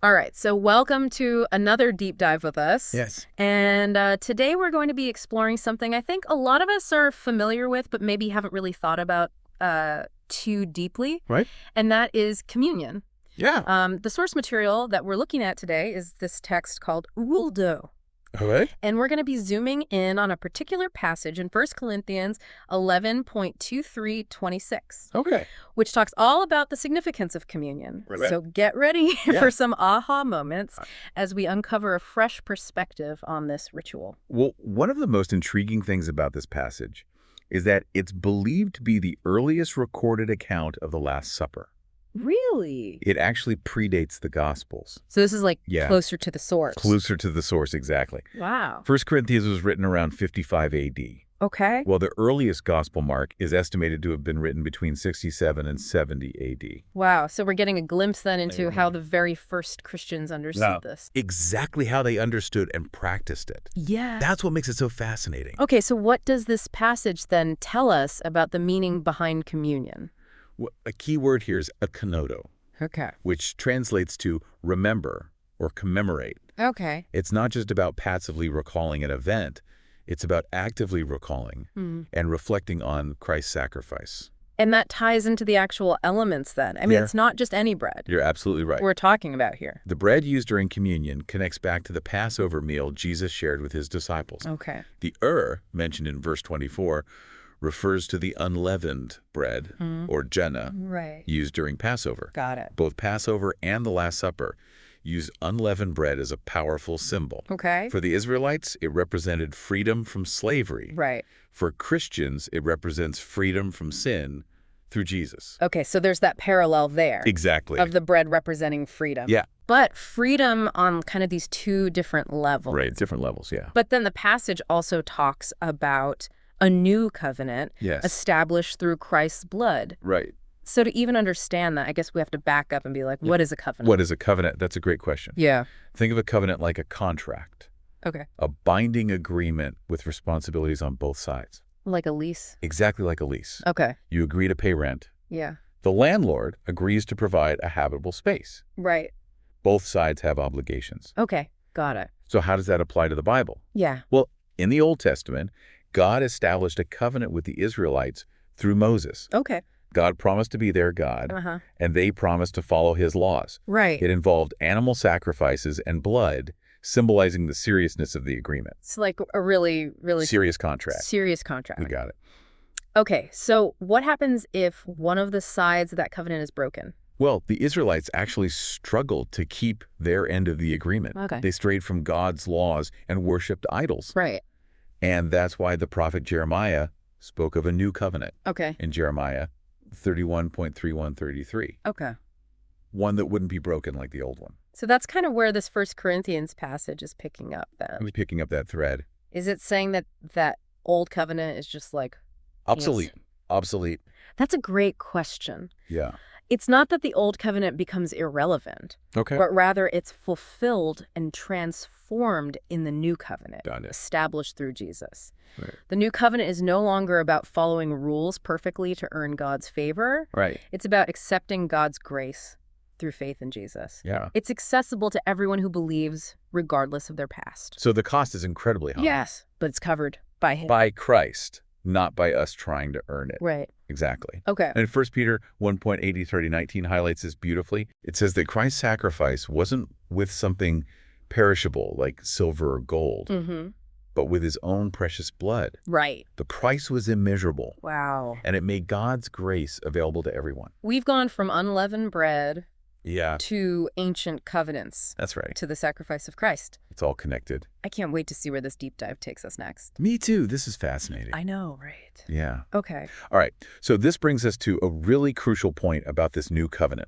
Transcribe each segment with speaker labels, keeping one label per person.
Speaker 1: All right, so welcome to another deep dive with us.
Speaker 2: Yes.
Speaker 1: And today we're going to be exploring something I think a lot of us are familiar with, but maybe haven't really thought about too deeply.
Speaker 2: Right.
Speaker 1: And that is communion.
Speaker 2: Yeah.
Speaker 1: The source material that we're looking at today is this text called Vrew.
Speaker 2: All right.
Speaker 1: And we're going to be zooming in on a particular passage in 1 Corinthians 11.23-26.
Speaker 2: Okay.
Speaker 1: Which talks all about the significance of communion.
Speaker 2: Right.
Speaker 1: So get ready
Speaker 2: Yeah.
Speaker 1: for some aha moments as we uncover a fresh perspective on this ritual.
Speaker 2: Well, one of the most intriguing things about this passage is that it's believed to be the earliest recorded account of the Last Supper.
Speaker 1: Really?
Speaker 2: It actually predates the Gospels.
Speaker 1: So this is like
Speaker 2: Yeah.
Speaker 1: closer to the source.
Speaker 2: Closer to the source, exactly.
Speaker 1: Wow.
Speaker 2: 1 Corinthians was written around 55 AD.
Speaker 1: Okay.
Speaker 2: Well, the earliest Gospel mark is estimated to have been written between 67 and 70 AD.
Speaker 1: Wow. So we're getting a glimpse then into how the very first Christians understood this.
Speaker 2: Exactly how they understood and practiced it.
Speaker 1: Yeah.
Speaker 2: That's what makes it so fascinating.
Speaker 1: Okay, so what does this passage then tell us about the meaning behind communion?
Speaker 2: A key word here is akenoto,
Speaker 1: Okay.
Speaker 2: which translates to remember or commemorate.
Speaker 1: Okay.
Speaker 2: It's not just about passively recalling an event. It's about actively recalling and reflecting on Christ's sacrifice.
Speaker 1: And that ties into the actual elements then. I mean,
Speaker 2: Yeah.
Speaker 1: It's not just any bread
Speaker 2: You're absolutely right.
Speaker 1: we're talking about here.
Speaker 2: The bread used during communion connects back to the Passover meal Jesus shared with his disciples.
Speaker 1: Okay.
Speaker 2: The mentioned in verse 24, refers to the unleavened bread, or jenna,
Speaker 1: Right.
Speaker 2: used during Passover.
Speaker 1: Got it.
Speaker 2: Both Passover and the Last Supper use unleavened bread as a powerful symbol.
Speaker 1: Okay.
Speaker 2: For the Israelites, it represented freedom from slavery.
Speaker 1: Right.
Speaker 2: For Christians, it represents freedom from sin through Jesus.
Speaker 1: Okay, so there's that parallel there.
Speaker 2: Exactly.
Speaker 1: Of the bread representing freedom.
Speaker 2: Yeah.
Speaker 1: But freedom on kind of these two different levels.
Speaker 2: Right, different levels, yeah.
Speaker 1: But then the passage also talks about a new covenant
Speaker 2: Yes.
Speaker 1: established through Christ's blood.
Speaker 2: Right.
Speaker 1: So to even understand that, I guess we have to back up and be like, what is a covenant?
Speaker 2: What is a covenant? That's a great question.
Speaker 1: Yeah.
Speaker 2: Think of a covenant like a contract,
Speaker 1: Okay.
Speaker 2: a binding agreement with responsibilities on both sides.
Speaker 1: Like a lease?
Speaker 2: Exactly like a lease.
Speaker 1: Okay.
Speaker 2: You agree to pay rent.
Speaker 1: Yeah.
Speaker 2: The landlord agrees to provide a habitable space.
Speaker 1: Right.
Speaker 2: Both sides have obligations.
Speaker 1: Okay. Got it.
Speaker 2: So how does that apply to the Bible?
Speaker 1: Yeah.
Speaker 2: Well, in the Old Testament, God established a covenant with the Israelites through Moses.
Speaker 1: Okay.
Speaker 2: God promised to be their God, and they promised to follow his laws.
Speaker 1: Right.
Speaker 2: It involved animal sacrifices and blood, symbolizing the seriousness of the agreement.
Speaker 1: It's like a really, really
Speaker 2: Serious contract.
Speaker 1: serious contract.
Speaker 2: We got it.
Speaker 1: Okay, so what happens if one of the sides of that covenant is broken?
Speaker 2: Well, the Israelites actually struggled to keep their end of the agreement.
Speaker 1: Okay.
Speaker 2: They strayed from God's laws and worshipped idols.
Speaker 1: Right.
Speaker 2: And that's why the prophet Jeremiah spoke of a new covenant
Speaker 1: Okay.
Speaker 2: in Jeremiah 31.31-33.
Speaker 1: Okay.
Speaker 2: One that wouldn't be broken like the old one.
Speaker 1: So that's kind of where this 1 Corinthians passage is picking up then.
Speaker 2: I'm picking up that thread.
Speaker 1: Is it saying that that old covenant is just like
Speaker 2: Obsolete. Obsolete.
Speaker 1: That's a great question.
Speaker 2: Yeah.
Speaker 1: It's not that the old covenant becomes irrelevant,
Speaker 2: Okay.
Speaker 1: but rather it's fulfilled and transformed in the new covenant,
Speaker 2: Got it.
Speaker 1: established through Jesus.
Speaker 2: Right.
Speaker 1: The new covenant is no longer about following rules perfectly to earn God's favor.
Speaker 2: Right.
Speaker 1: It's about accepting God's grace through faith in Jesus.
Speaker 2: Yeah.
Speaker 1: It's accessible to everyone who believes, regardless of their past.
Speaker 2: So the cost is incredibly high.
Speaker 1: Yes, but it's covered by him.
Speaker 2: By Christ, not by us trying to earn it.
Speaker 1: Right.
Speaker 2: Exactly.
Speaker 1: Okay.
Speaker 2: And 1 Peter 1.80-30-19 highlights this beautifully. It says that Christ's sacrifice wasn't with something perishable like silver or gold, but with his own precious blood.
Speaker 1: Right.
Speaker 2: The price was immeasurable,
Speaker 1: Wow.
Speaker 2: and it made God's grace available to everyone.
Speaker 1: We've gone from unleavened bread
Speaker 2: Yeah,
Speaker 1: to ancient covenants
Speaker 2: that's right.
Speaker 1: to the sacrifice of Christ.
Speaker 2: It's all connected.
Speaker 1: I can't wait to see where this deep dive takes us next.
Speaker 2: Me too. This is fascinating.
Speaker 1: I know, right?
Speaker 2: Yeah.
Speaker 1: Okay.
Speaker 2: All right. So this brings us to a really crucial point about this new covenant.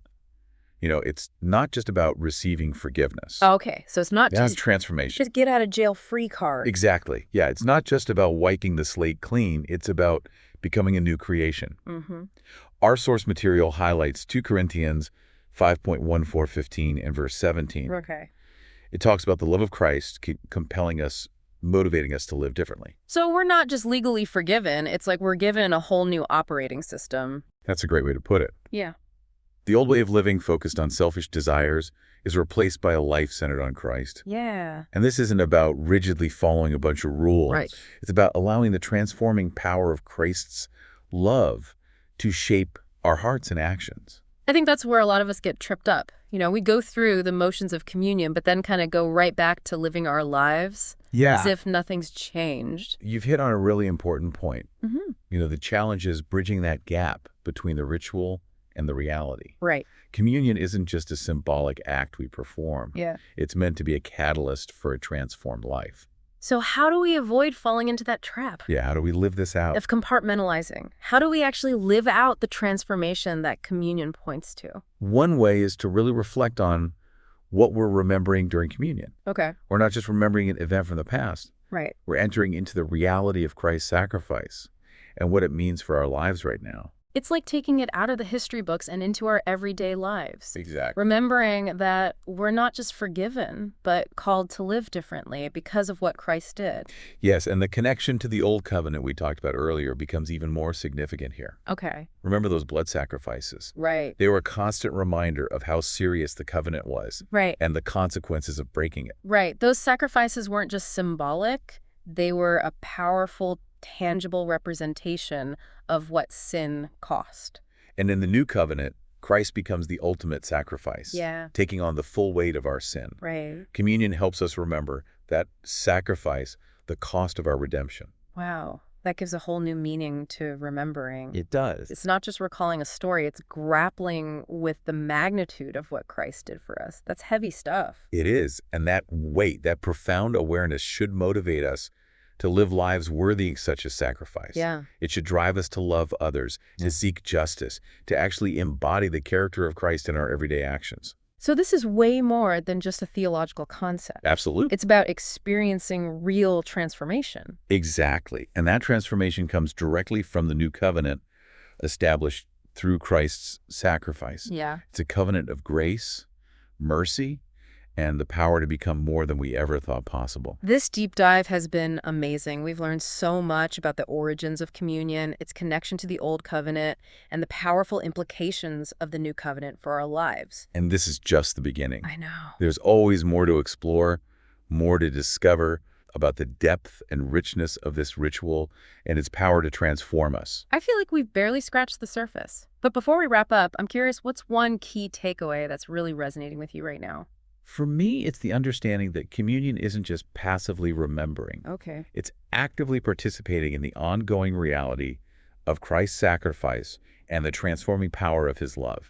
Speaker 2: You know, it's not just about receiving forgiveness.
Speaker 1: Okay. So it's not
Speaker 2: That's
Speaker 1: just
Speaker 2: transformation.
Speaker 1: get out of jail free card.
Speaker 2: Exactly. Yeah, it's not just about wiping the slate clean. It's about becoming a new creation. Our source material highlights 2 Corinthians 5.14-15 and verse 17.
Speaker 1: Okay.
Speaker 2: It talks about the love of Christ compelling us, motivating us to live differently.
Speaker 1: So we're not just legally forgiven. It's like we're given a whole new operating system.
Speaker 2: That's a great way to put it.
Speaker 1: Yeah.
Speaker 2: The old way of living focused on selfish desires is replaced by a life centered on Christ.
Speaker 1: Yeah.
Speaker 2: And this isn't about rigidly following a bunch of rules.
Speaker 1: Right.
Speaker 2: It's about allowing the transforming power of Christ's love to shape our hearts and actions.
Speaker 1: I think that's where a lot of us get tripped up. We go through the motions of communion, but then kind of go right back to living our lives as if nothing's changed.
Speaker 2: You've hit on a really important point.
Speaker 1: Mm-hmm.
Speaker 2: The challenge is bridging that gap between the ritual and the reality.
Speaker 1: Right.
Speaker 2: Communion isn't just a symbolic act we perform.
Speaker 1: Yeah.
Speaker 2: It's meant to be a catalyst for a transformed life.
Speaker 1: So how do we avoid falling into that trap?
Speaker 2: Yeah, how do we live this out?
Speaker 1: Of compartmentalizing. How do we actually live out the transformation that communion points to?
Speaker 2: One way is to really reflect on what we're remembering during communion.
Speaker 1: Okay.
Speaker 2: We're not just remembering an event from the past.
Speaker 1: Right.
Speaker 2: We're entering into the reality of Christ's sacrifice and what it means for our lives right now.
Speaker 1: It's like taking it out of the history books and into our everyday lives.
Speaker 2: Exactly.
Speaker 1: Remembering that we're not just forgiven, but called to live differently because of what Christ did.
Speaker 2: Yes, and the connection to the Old Covenant we talked about earlier becomes even more significant here.
Speaker 1: Okay.
Speaker 2: Remember those blood sacrifices?
Speaker 1: Right.
Speaker 2: They were a constant reminder of how serious the covenant was.
Speaker 1: Right.
Speaker 2: And the consequences of breaking it.
Speaker 1: Right. Those sacrifices weren't just symbolic. They were a powerful, tangible representation of what sin cost.
Speaker 2: And in the new covenant, Christ becomes the ultimate sacrifice, taking on the full weight of our sin.
Speaker 1: Right.
Speaker 2: Communion helps us remember that sacrifice, the cost of our redemption.
Speaker 1: Wow. That gives a whole new meaning to remembering.
Speaker 2: It does.
Speaker 1: It's not just recalling a story, it's grappling with the magnitude of what Christ did for us. That's heavy stuff.
Speaker 2: It is. And that weight, that profound awareness should motivate us to live lives worthy of such a sacrifice.
Speaker 1: Yeah.
Speaker 2: It should drive us to love others, to seek justice, to actually embody the character of Christ in our everyday actions.
Speaker 1: So this is way more than just a theological concept.
Speaker 2: Absolutely.
Speaker 1: It's about experiencing real transformation.
Speaker 2: Exactly. And that transformation comes directly from the new covenant established through Christ's sacrifice.
Speaker 1: Yeah.
Speaker 2: It's a covenant of grace, mercy, and the power to become more than we ever thought possible.
Speaker 1: This deep dive has been amazing. We've learned so much about the origins of communion, its connection to the Old Covenant, and the powerful implications of the New Covenant for our lives.
Speaker 2: And this is just the beginning.
Speaker 1: I know.
Speaker 2: There's always more to explore, more to discover about the depth and richness of this ritual and its power to transform us.
Speaker 1: I feel like we've barely scratched the surface. But before we wrap up, I'm curious, what's one key takeaway that's really resonating with you right now?
Speaker 2: For me, it's the understanding that communion isn't just passively remembering.
Speaker 1: Okay.
Speaker 2: It's actively participating in the ongoing reality of Christ's sacrifice and the transforming power of his love.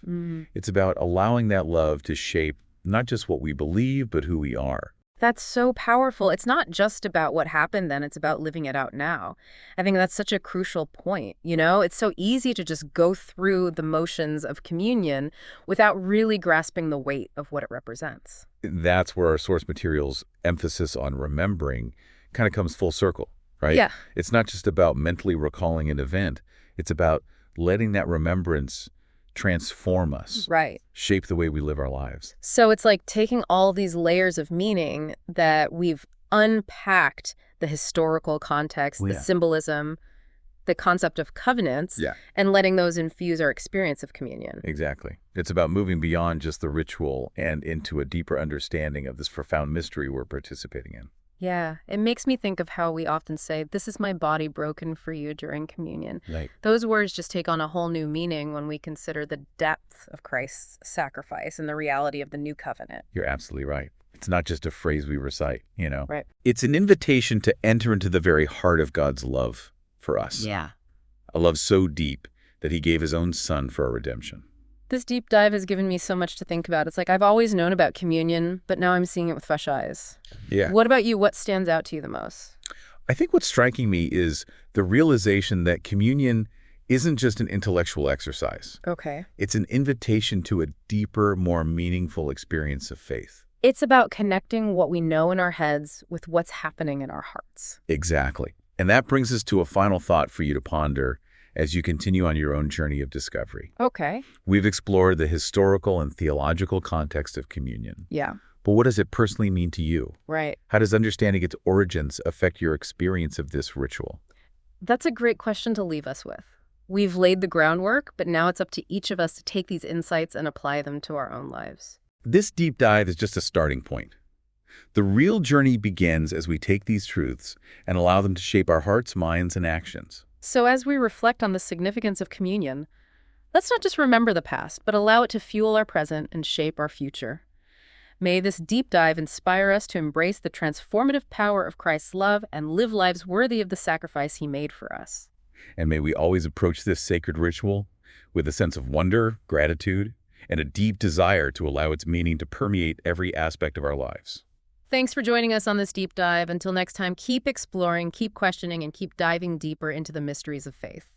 Speaker 2: It's about allowing that love to shape not just what we believe, but who we are.
Speaker 1: That's so powerful. It's not just about what happened then, it's about living it out now. I think that's such a crucial point, It's so easy to just go through the motions of communion without really grasping the weight of what it represents.
Speaker 2: That's where our source material's emphasis on remembering kind of comes full circle, right?
Speaker 1: Yeah.
Speaker 2: It's not just about mentally recalling an event. It's about letting that remembrance transform us,
Speaker 1: right?
Speaker 2: Shape the way we live our lives.
Speaker 1: So it's like taking all these layers of meaning that we've unpacked, the historical context, the symbolism, the concept of covenants, and letting those infuse our experience of communion.
Speaker 2: Exactly. It's about moving beyond just the ritual and into a deeper understanding of this profound mystery we're participating in.
Speaker 1: Yeah, it makes me think of how we often say, "This is my body broken for you" during communion.
Speaker 2: Right.
Speaker 1: Those words just take on a whole new meaning when we consider the depth of Christ's sacrifice and the reality of the new covenant.
Speaker 2: You're absolutely right. It's not just a phrase we recite,
Speaker 1: Right.
Speaker 2: It's an invitation to enter into the very heart of God's love for us.
Speaker 1: Yeah.
Speaker 2: A love so deep that he gave his own son for our redemption.
Speaker 1: This deep dive has given me so much to think about. It's like I've always known about communion, but now I'm seeing it with fresh eyes.
Speaker 2: Yeah.
Speaker 1: What about you? What stands out to you the most?
Speaker 2: I think what's striking me is the realization that communion isn't just an intellectual exercise.
Speaker 1: Okay.
Speaker 2: It's an invitation to a deeper, more meaningful experience of faith.
Speaker 1: It's about connecting what we know in our heads with what's happening in our hearts.
Speaker 2: Exactly. And that brings us to a final thought for you to ponder as you continue on your own journey of discovery.
Speaker 1: Okay.
Speaker 2: We've explored the historical and theological context of communion.
Speaker 1: Yeah.
Speaker 2: But what does it personally mean to you?
Speaker 1: Right.
Speaker 2: How does understanding its origins affect your experience of this ritual?
Speaker 1: That's a great question to leave us with. We've laid the groundwork, but now it's up to each of us to take these insights and apply them to our own lives.
Speaker 2: This deep dive is just a starting point. The real journey begins as we take these truths and allow them to shape our hearts, minds, and actions.
Speaker 1: So as we reflect on the significance of communion, let's not just remember the past, but allow it to fuel our present and shape our future. May this deep dive inspire us to embrace the transformative power of Christ's love and live lives worthy of the sacrifice he made for us.
Speaker 2: And may we always approach this sacred ritual with a sense of wonder, gratitude, and a deep desire to allow its meaning to permeate every aspect of our lives.
Speaker 1: Thanks for joining us on this deep dive. Until next time, keep exploring, keep questioning, and keep diving deeper into the mysteries of faith.